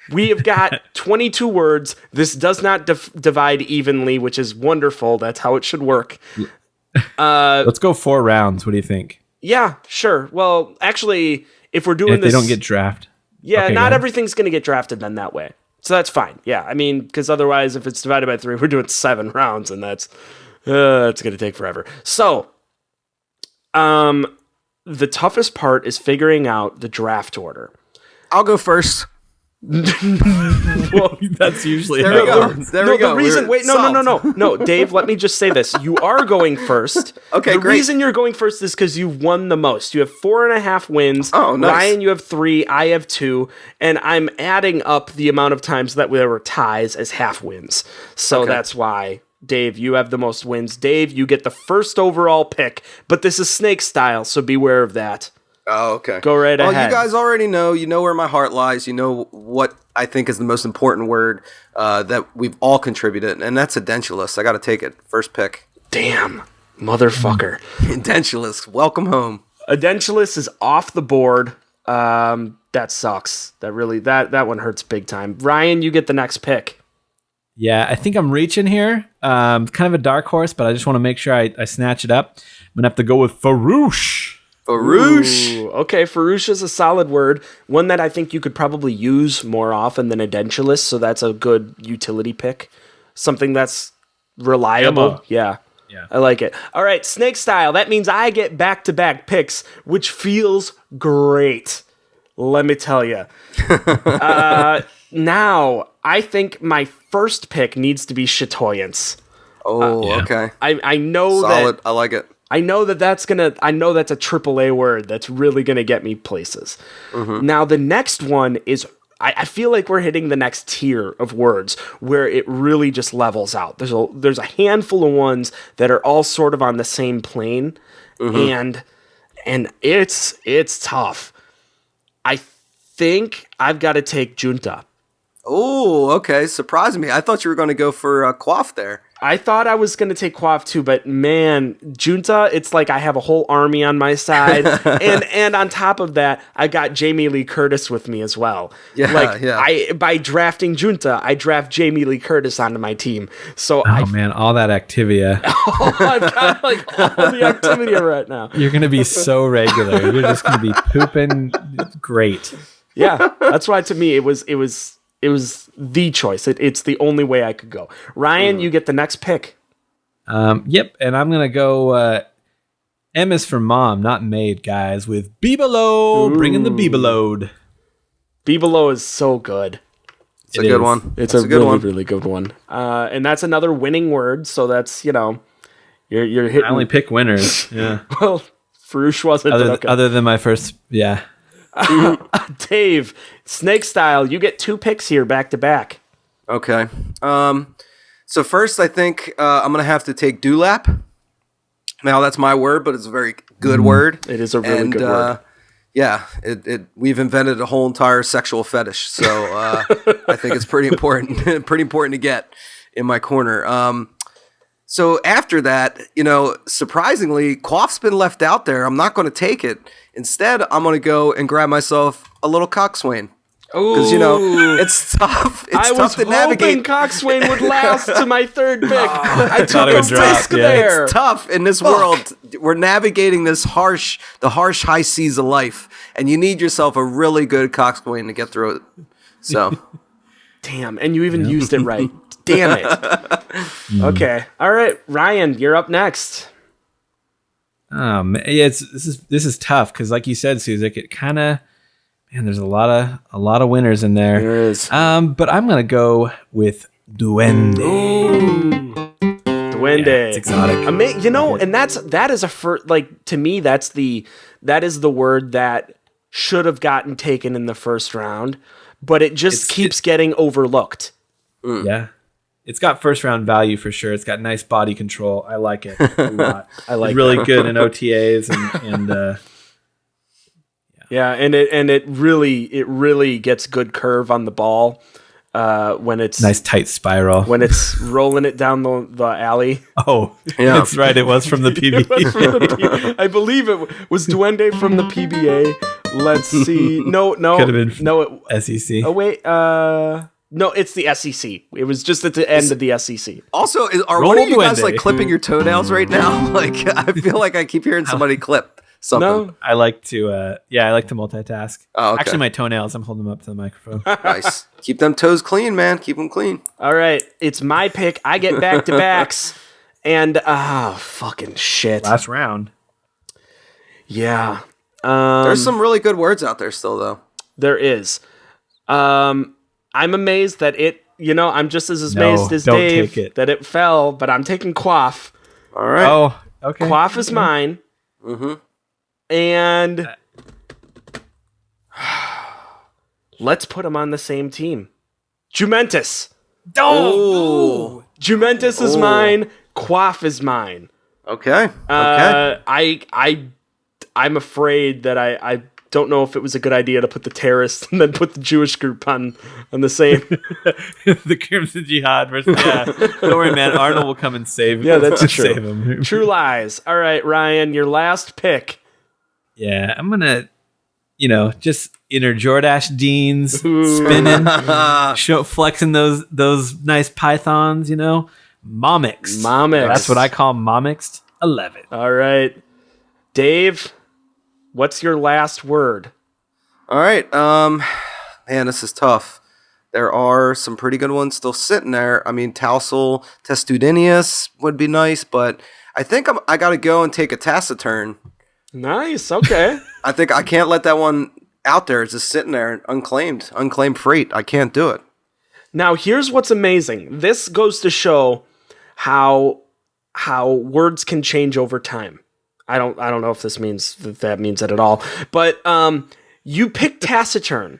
We have got 22 words. This does not divide evenly, which is wonderful. That's how it should work. Let's go 4 rounds. What do you think? Yeah, sure. Well, actually, if we're doing If this... they don't get drafted. Yeah, Okay, not go everything's going to get drafted then that way. So that's fine. Yeah, I mean, because otherwise, if it's divided by 3, we're doing 7 rounds, and that's going to take forever. So, the toughest part is figuring out the draft order. I'll go first. Well, that's usually There we go. There we go. The reason, no, Dave, let me just say this. You are going first. Okay, the great. reason you're going first is because you won the most. You have 4.5 wins. Oh, nice. Ryan, you have 3. I have 2. And I'm adding up the amount of times that there were ties as half wins. So that's why, Dave, you have the most wins. Dave, you get the first overall pick. But this is snake style, so beware of that. Oh, okay. Go right ahead. Well, you guys already know. You know where my heart lies. You know what I think is the most important word that we've all contributed, and that's edentulous. I got to take it. First pick. Damn, motherfucker. Edentulous. Welcome home. Edentulous is off the board. That sucks. That really that one hurts big time. Ryan, you get the next pick. Yeah, I think I'm reaching here. Kind of a dark horse, but I just want to make sure I snatch it up. I'm going to have to go with farouche. Farouche. Ooh, okay, farouche is a solid word. One that I think you could probably use more often than edentulous, so that's a good utility pick. Something that's reliable. Yeah. I like it. All right, snake style. That means I get back-to-back picks, which feels great. Let me tell you. now I think my first pick needs to be chatoyance. Oh, okay. I know Solid. that I like it. I know that's a AAA word that's really gonna get me places. Now the next one is I feel like we're hitting the next tier of words where it really just levels out. There's a handful of ones that are all sort of on the same plane, and it's tough. I think I've got to take junta. Oh, okay. Surprised me. I thought you were going to go for quaff there. I thought I was going to take quaff too, but man, junta, it's like I have a whole army on my side. and on top of that, I got Jamie Lee Curtis with me as well. By drafting junta, I draft Jamie Lee Curtis onto my team. So man, all that Activia. I've got like all the Activia right now. You're going to be so regular. You're just going to be pooping great. Yeah, that's why to me it was the choice. It's the only way I could go. Ryan, you get the next pick. Yep, and I'm gonna go. M is for mom, not maid, guys. With Bibelo, bringing the Bibelode. Bibelo is so good. It's a good one. It's a really, really good one. And that's another winning word. So that's you're hitting. I only pick winners. Yeah. Well, Farouche wasn't. Other than my first, yeah. Dave, snake style, you get 2 picks here back to back. Okay. So first, I think I'm going to have to take dewlap. Now, that's my word, but it's a very good word. It is a really good word. Yeah, we've invented a whole entire sexual fetish, so I think it's pretty important to get in my corner. So after that, surprisingly, quaff's been left out there. I'm not going to take it. Instead, I'm going to go and grab myself a little coxswain. Because, it's tough. It's tough to navigate. I was hoping coxswain would last to my third pick. I took a risk yeah. there. It's tough in this world. We're navigating the harsh high seas of life. And you need yourself a really good coxswain to get through it. So. Damn, and you even used it right. Damn it. Okay. All right, Ryan, you're up next. Yeah, this is tough because, like you said, Suzik, it kind of there's a lot of winners in there. There is. But I'm gonna go with duende. Ooh. Duende. Yeah, it's exotic. And that is to me that is the word that should have gotten taken in the first round, but it just keeps getting overlooked. Yeah. It's got first round value for sure. It's got nice body control. I like it a lot. It's really good in OTAs and yeah, and it really gets good curve on the ball when it's nice tight spiral when it's rolling it down the alley. Oh, yeah, that's right. It was from the PBA. I believe it was Duende from the PBA. Let's see. No, could have been SEC. Oh wait, no, it's the SEC. It was just at the end of the SEC. Also, are one of you guys like clipping your toenails right now? Like, I feel like I keep hearing somebody clip something. No, I like to multitask. Oh, okay. Actually, my toenails, I'm holding them up to the microphone. Nice. Keep them toes clean, man. Keep them clean. All right, it's my pick. I get back to backs, and fucking shit. Last round. Yeah. There's some really good words out there still, though. There is. I'm amazed that I'm just as amazed as Dave that it fell, but I'm taking quaff. All right. Oh, okay. Quaff is mine. Mm-hmm. And let's put them on the same team. Jumentus. Oh. Jumentus is mine. Quaff is mine. Okay. I'm afraid that I don't know if it was a good idea to put the terrorists and then put the Jewish group on the same. The Crimson Jihad versus, yeah. Don't worry, man. Arnold will come and save him. Yeah, that's true. Save him. True lies. All right, Ryan, your last pick. Yeah, I'm going to, just inner Jordache jeans, spinning, flexing those nice pythons, Momix. That's what I call Momixed. I love it. All right. Dave, what's your last word? All right. Man, this is tough. There are some pretty good ones still sitting there. I mean, Tausel Testudinius would be nice, but I think I got to go and take a taciturn. Nice. Okay. I think I can't let that one out there. It's just sitting there unclaimed freight. I can't do it. Now, here's what's amazing. This goes to show how words can change over time. I don't know if this means that means it at all. But you picked taciturn.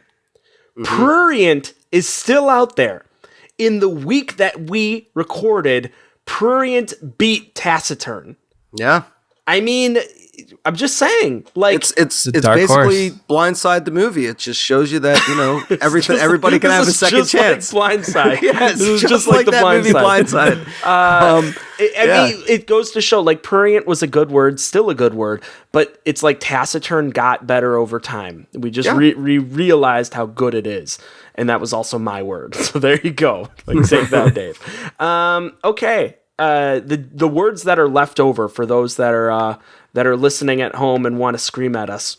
Prurient is still out there. In the week that we recorded, prurient beat taciturn. Yeah. I mean, I'm just saying, like it's dark basically horse. Blindside the movie. It just shows you that everybody can have a second chance. Like Blindside. Yes, This is just like the that movie Blindside. Blindside. I mean, it goes to show, like, prurient was a good word, still a good word, but it's like taciturn got better over time. We just realized how good it is, and that was also my word. So there you go. Like, take that, Dave. Okay. The words that are left over for those that are listening at home and want to scream at us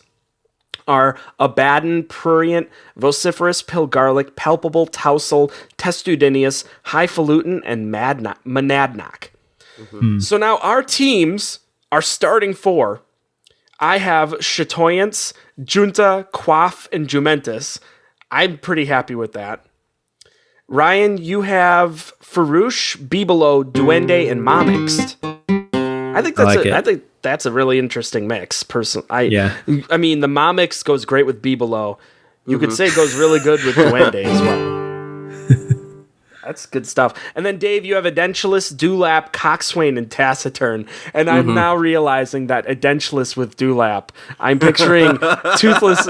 are abaddon, prurient, vociferous, pilgarlic, palpable, tousle, testudinous, highfalutin, and monadnock. So now our teams are starting for. I have chatoyance, junta, quaff, and jumentus. I'm pretty happy with that. Ryan, you have Farouche, Bibelo, Duende, and Momixed. I think that's a really interesting mix. I mean, the Momix goes great with Bibelo. You could say it goes really good with Duende as well. That's good stuff. And then, Dave, you have Edentulous, Dewlap, Coxswain, and Taciturn. And I'm now realizing that Edentulous with Dewlap. I'm picturing toothless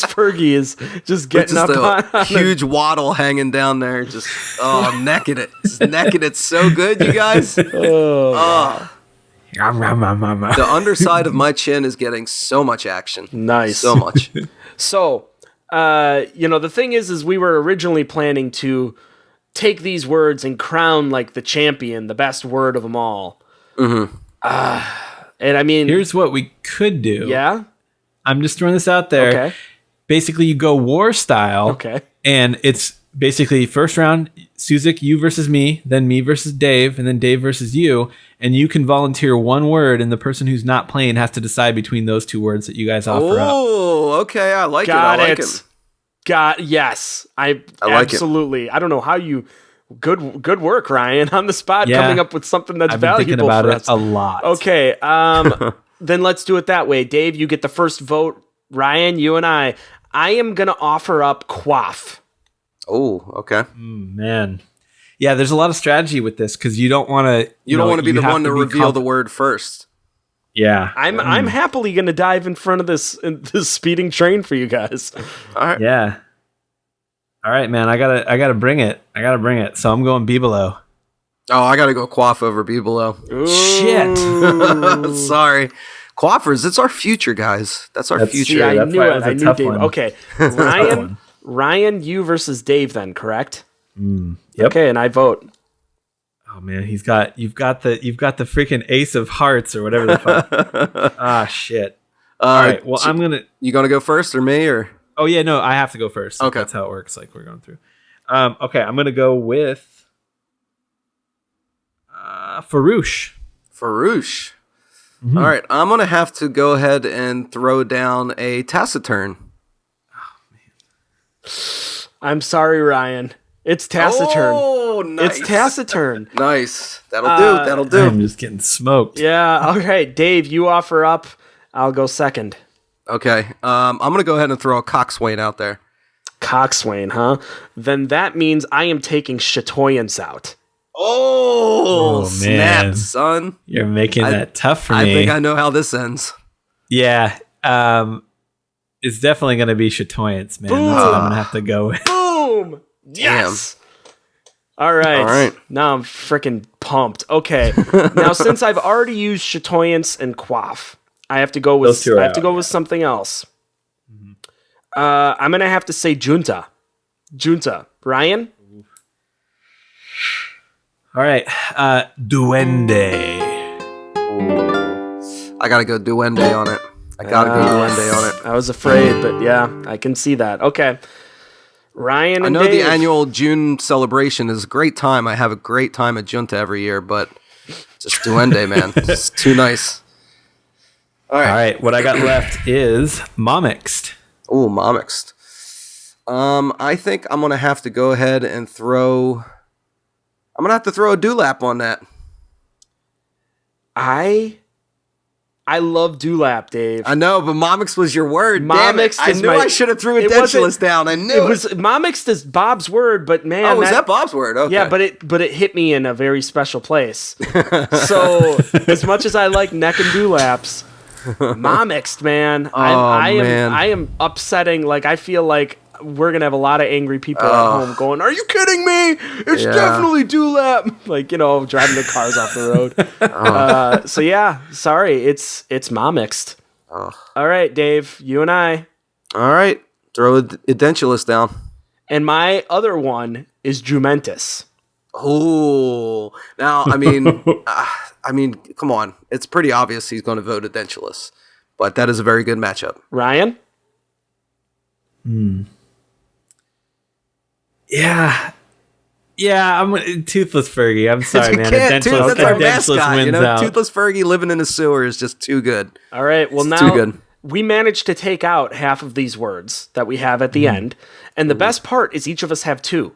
Fergies just getting up on huge waddle hanging down there, just necking it. Just necking it so good, you guys. The underside of my chin is getting so much action. Nice. So much. So, the thing is we were originally planning to take these words and crown, like, the champion, the best word of them all. And I mean, here's what we could do. Yeah? I'm just throwing this out there. Okay. Basically, you go war style. Okay. And it's basically first round, Suzik, you versus me, then me versus Dave, and then Dave versus you. And you can volunteer one word, and the person who's not playing has to decide between those two words that you guys offer up. Oh, okay. I like it. I like it. Yes. I like absolutely. I don't know how you. Good work, Ryan, on the spot, coming up with something that's I've been valuable thinking about for it us. a lot. Okay. Then let's do it that way. Dave, you get the first vote. Ryan, you and I am gonna offer up quaff. Oh, okay. Man. Yeah, there's a lot of strategy with this because you don't want to. You don't want to be the one to reveal the word first. Yeah, I'm happily gonna dive in front of this speeding train for you guys. All right. Yeah. All right, man. I gotta bring it. So I'm going Bibelo. Oh, I gotta go quaff over Bibelo. Shit. Sorry. Quaffers, it's our future, guys. That's our future. See, I That's knew why it. it was a I knew tough Dave. one. Okay. Ryan, you versus Dave then, correct? Yep. Okay, and I vote. Oh man, you've got the freaking ace of hearts or whatever the fuck. Shit. All right. Well, You gonna go first or me or? Oh yeah, no, I have to go first. Okay, that's how it works. Like we're going through. Okay, I'm gonna go with Farouche. Farouche. Mm-hmm. All right, I'm gonna have to go ahead and throw down a taciturn. I'm sorry, Ryan. It's taciturn. Oh, nice. It's taciturn. Nice. That'll do. I'm just getting smoked. Yeah. Okay, Dave, you offer up. I'll go second. Okay. I'm gonna go ahead and throw a coxswain out there. Coxswain, huh? Then that means I am taking chatoyance out. Oh snap, man. son. You're making that tough for me. I think I know how this ends. Yeah. It's definitely going to be chatoyance, man. Boom. That's what I'm going to have to go with. Boom! Yes! All right. Now I'm freaking pumped. Okay. Now, since I've already used chatoyance and quaff, I have to go with something else. Mm-hmm. I'm going to have to say junta. Junta. Ryan? All right. Duende. I got to go duende on it. I was afraid, but yeah, I can see that. Okay. Ryan and I know Dave. the annual June celebration is a great time. I have a great time at Junta every year, but just duende, man. It's too nice. All right. What I got left is Momixed. Oh, Momixed. I think I'm gonna have to go ahead and throw. I'm gonna have to throw a dewlap on that. I love dewlap, Dave. I know, but Momix was your word. Momix Damn it. I knew I should have threw edentulous down. I knew it was Momix is Bob's word, but man, oh, was that Bob's word? Okay. Yeah, but it hit me in a very special place. So as much as I like neck and dewlaps, Momix, man, I am upsetting. Like I feel like we're gonna have a lot of angry people at home going, "Are you kidding me? It's definitely dewlap!" Like driving the cars off the road. So yeah, sorry, it's Momixed. All right, Dave, you and I. All right, throw edentulous down. And my other one is Jumentus. Oh, now I mean, come on, it's pretty obvious he's going to vote edentulous, but that is a very good matchup. Ryan. Yeah, I'm Toothless Fergie. I'm sorry, man. That's our mascot. Wins out. Toothless Fergie living in a sewer is just too good. All right, well it's now too good. We managed to take out half of these words that we have at the end, and the best part is each of us have two.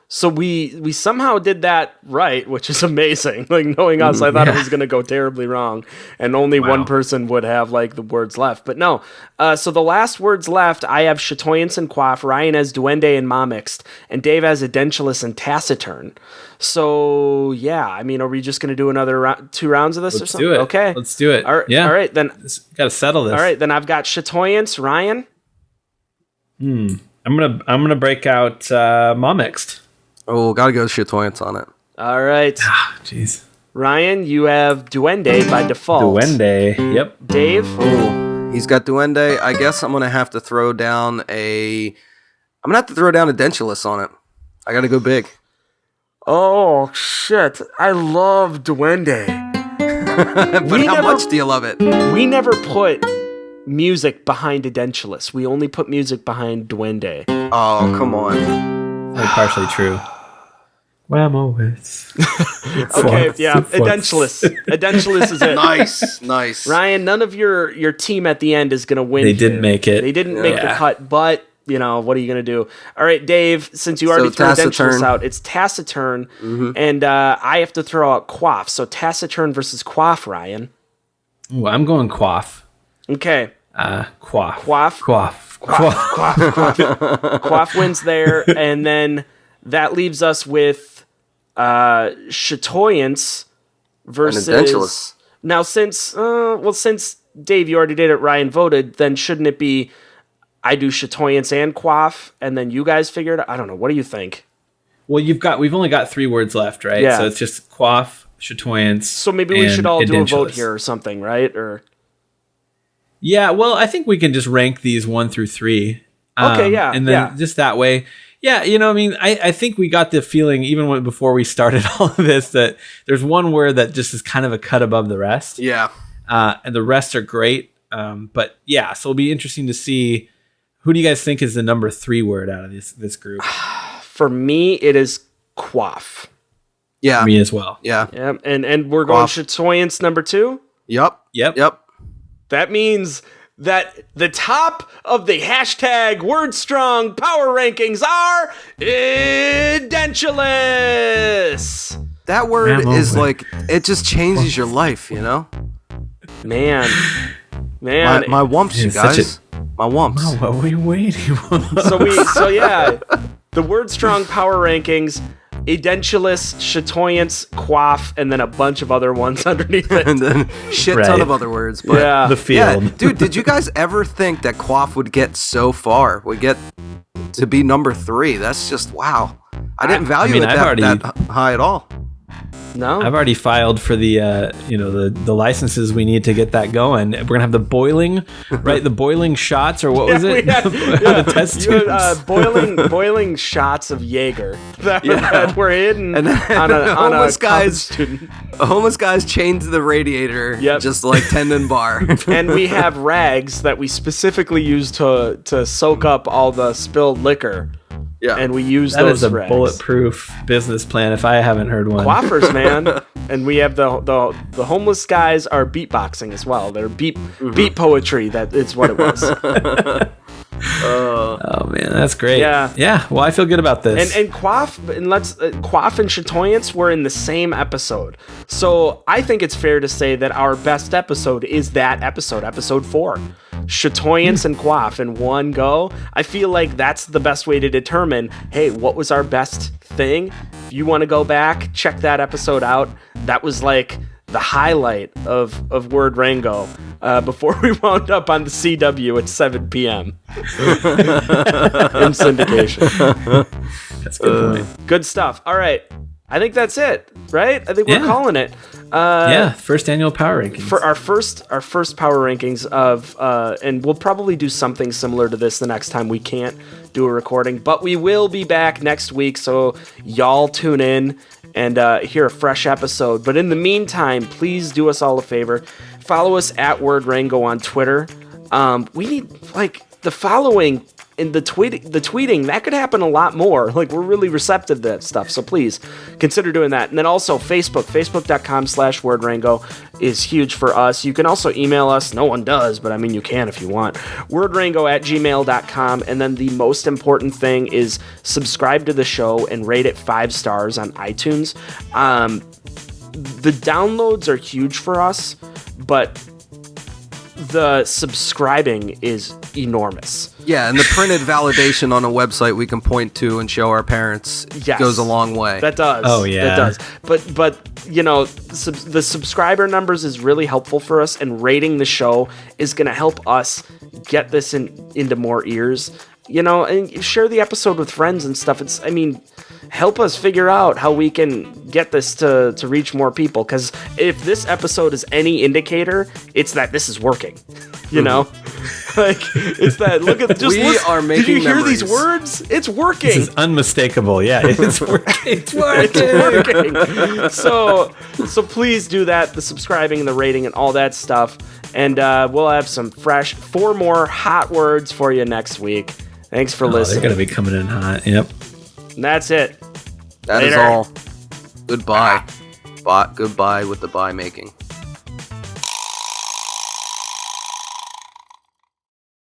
So we somehow did that right, which is amazing. Like knowing us, I thought it was going to go terribly wrong, and only one person would have like the words left. But no. So the last words left, I have chatoyance and quaff. Ryan has duende and momixed, and Dave has edentulous and taciturn. So yeah, I mean, are we just going to do another 2 rounds of this or something? Let's do it. Okay, let's do it. All right, all right then. Got to settle this. All right, then I've got chatoyance. Ryan. I'm gonna break out momixed. Oh, gotta go chatoyance on it. All right. Jeez. Ryan, you have duende by default. Duende. Yep. Dave. Oh, he's got duende. I guess I'm gonna have to throw down edentulous on it. I gotta go big. Oh shit! I love duende. But how much do you love it? We never put music behind edentulous. We only put music behind duende. Oh, come on. Like partially true. Whammo-wits. Okay, yeah, edentulous. Edentulous is it. Nice. Ryan, none of your team at the end is gonna win. They didn't make it. They didn't make the cut, but what are you gonna do? All right, Dave. Since you already threw edentulous out, it's taciturn, and I have to throw out quaff. So taciturn versus quaff, Ryan. Ooh, I'm going quaff. Okay. Quaff. Quaff. Quaff. Quaff wins there, and then that leaves us with chatoyance versus edentulous. Now, since Dave, you already did it, Ryan voted, then shouldn't it be I do chatoyance and quaff, and then you guys figure it out? I don't know. What do you think? Well, we've only got 3 words left, right? Yeah. So it's just quaff, chatoyance. So maybe we should all do a vote edentulous. here or something, right? Or yeah, well, I think we can just rank these 1 through 3. Okay, yeah, and then just that way. Yeah, I think we got the feeling even before we started all of this that there's one word that just is kind of a cut above the rest. Yeah. And the rest are great. But yeah, so it'll be interesting to see who do you guys think is the number 3 word out of this group? For me, it is quaff. Yeah. Me as well. Yeah. Yeah, and we're going chatoyance number 2. Yep. That means that the top of the hashtag WordStrong power rankings are edentulous. That word is like, it just changes your life, Man. My wumps, you guys. My wumps. Oh, what were you waiting for? So yeah, the WordStrong power rankings, edentulous, chatoyance, quaff, and then a bunch of other ones underneath it. And then shit ton of other words. But yeah. The field. Yeah, dude, did you guys ever think that quaff would get so far? Would get to be number 3? That's just, wow. I didn't value it that high at all. No, I've already filed for the the licenses we need to get that going. We're gonna have the boiling, right? The boiling shots, or what was it? The test tubes. Boiling shots of Jaeger that were hidden and then on a homeless college student. Homeless guys chained to the radiator, just like tendon bar. And we have rags that we specifically use to soak up all the spilled liquor. Yeah, and we use that those is a rags. Bulletproof business plan if I haven't heard one. Quaffers, man. And we have the homeless guys are beatboxing as well. They're beat poetry. That is what it was. Oh man, that's great. Yeah. Well, I feel good about this. And Quaff and Quaff and Chatoyance were in the same episode, so I think it's fair to say that our best episode is that episode 4. Chatoyance and Quaff in one go. I feel like that's the best way to determine, hey, what was our best thing? If you want to go back, check that episode out. That was like the highlight of Word Rango before we wound up on the CW at 7 p.m. in syndication. That's a good point. Good stuff. All right. I think that's it, right? I think we're calling it. First annual power rankings. For our first power rankings of, and we'll probably do something similar to this the next time we can't do a recording, but we will be back next week, so y'all tune in and hear a fresh episode. But in the meantime, please do us all a favor. Follow us at Word Rango on Twitter. We need, the following and the tweeting, that could happen a lot more. We're really receptive to that stuff, so please consider doing that. And then also facebook.com/wordrango is huge for us. You can also email us. No one does, but I mean, you can if you want. wordrango@gmail.com. And then the most important thing is subscribe to the show and rate it 5 stars on iTunes. The downloads are huge for us, but the subscribing is enormous. Yeah, and the printed validation on a website we can point to and show our parents goes a long way. That does. Oh, yeah. That does. But the subscriber numbers is really helpful for us, and rating the show is going to help us get this into more ears. And share the episode with friends and stuff. Help us figure out how we can get this to reach more people. Because if this episode is any indicator, it's that this is working. It's that. Look at just. We are making. Did you hear memories. these words? It's working. This is unmistakable. Yeah, it's working. It's working. So please do that. The subscribing and the rating and all that stuff. And we'll have some 4 more hot words for you next week. Thanks for listening. They're going to be coming in hot. Yep. And that's it. That is all. Goodbye. Goodbye with the bye making.